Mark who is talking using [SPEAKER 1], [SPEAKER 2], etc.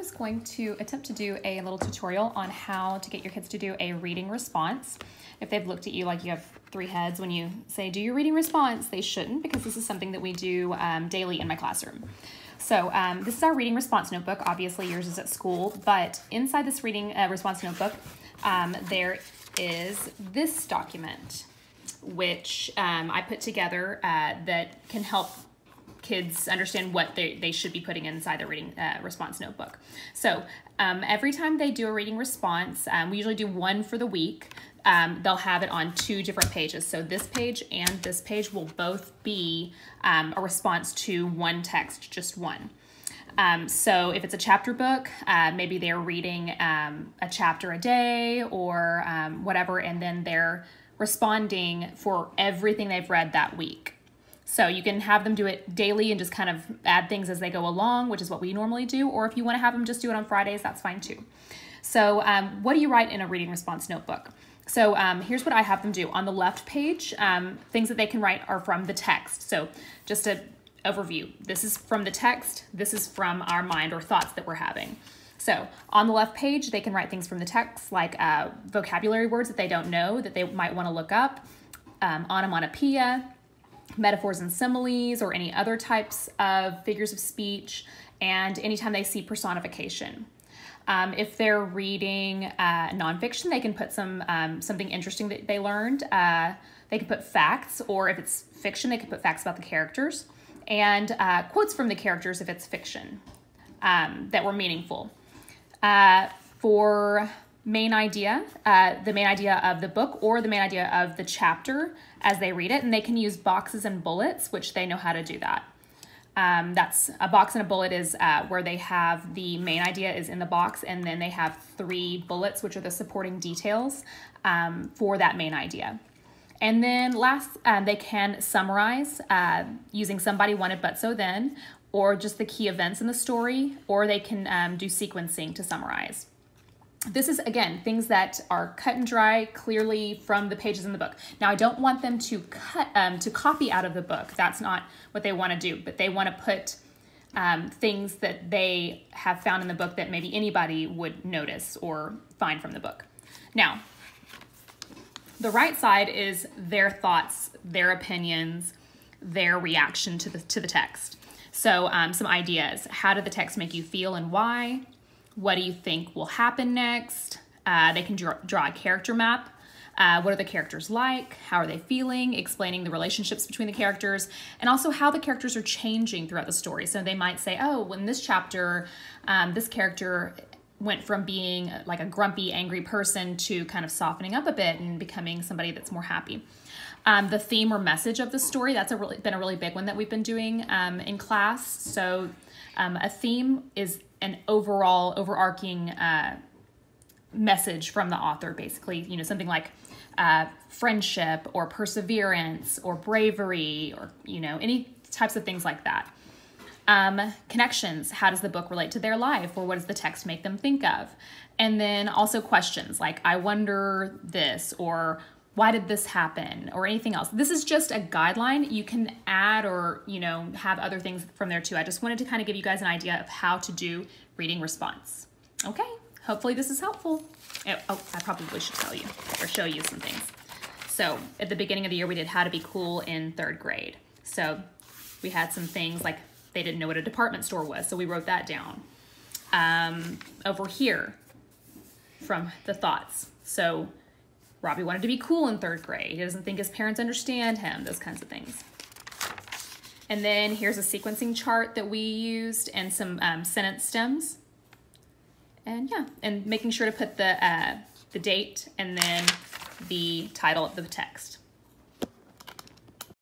[SPEAKER 1] was going to attempt to do a little tutorial on how to get your kids to do a reading response. If they've looked at you like you have 3 heads when you say do your reading response, they shouldn't, because this is something that we do daily in my classroom. So this is our reading response notebook. Obviously yours is at school, but inside this reading response notebook, there is this document, which I put together that can help kids understand what they should be putting inside the reading response notebook. So every time they do a reading response, we usually do one for the week. They'll have it on 2 different pages. So this page and this page will both be a response to one text, just one. So if it's a chapter book, maybe they're reading a chapter a day or whatever, and then they're responding for everything they've read that week. So you can have them do it daily and just kind of add things as they go along, which is what we normally do. Or if you want to have them just do it on Fridays, that's fine too. So what do you write in a reading response notebook? So here's what I have them do. On the left page, things that they can write are from the text. So just an overview. This is from the text. This is from our mind or thoughts that we're having. So on the left page, they can write things from the text, like vocabulary words that they don't know that they might want to look up, onomatopoeia, metaphors and similes, or any other types of figures of speech, and anytime they see personification. If they're reading nonfiction, they can put something interesting that they learned. They can put facts, or if it's fiction, they can put facts about the characters, and quotes from the characters if it's fiction that were meaningful. For main idea, the main idea of the book or the main idea of the chapter as they read it, and they can use boxes and bullets, which they know how to do that. That's a box and a bullet is where they have the main idea is in the box, and then they have 3 bullets, which are the supporting details for that main idea. And then last, they can summarize using somebody wanted but so then, or just the key events in the story, or they can do sequencing to summarize. This is, again, things that are cut and dry clearly from the pages in the book. Now, I don't want them to copy out of the book. That's not what they want to do, but they want to put things that they have found in the book that maybe anybody would notice or find from the book. Now, the right side is their thoughts, their opinions, their reaction to the text. So some ideas. How did the text make you feel and why? What do you think will happen next? They can draw a character map. What are the characters like? How are they feeling? Explaining the relationships between the characters, and also how the characters are changing throughout the story. So they might say, oh, in this chapter, this character went from being like a grumpy, angry person to kind of softening up a bit and becoming somebody that's more happy. The theme or message of the story, that's been a really big one that we've been doing in class. So a theme is an overall overarching message from the author, basically, you know, something like friendship or perseverance or bravery, or, you know, any types of things like that. Connections, how does the book relate to their life, or what does the text make them think of? And then also questions like, I wonder this, or why did this happen, or anything else. This is just a guideline. You can add or, you know, have other things from there too. I just wanted to kind of give you guys an idea of how to do reading response. Okay, hopefully this is helpful. Oh, I probably should tell you or show you some things. So at the beginning of the year, we did how to be cool in 3rd grade. So we had some things like they didn't know what a department store was, so we wrote that down. Over here, from the thoughts. So Robbie wanted to be cool in 3rd grade. He doesn't think his parents understand him, those kinds of things. And then here's a sequencing chart that we used and some sentence stems. And yeah, and making sure to put the date and then the title of the text.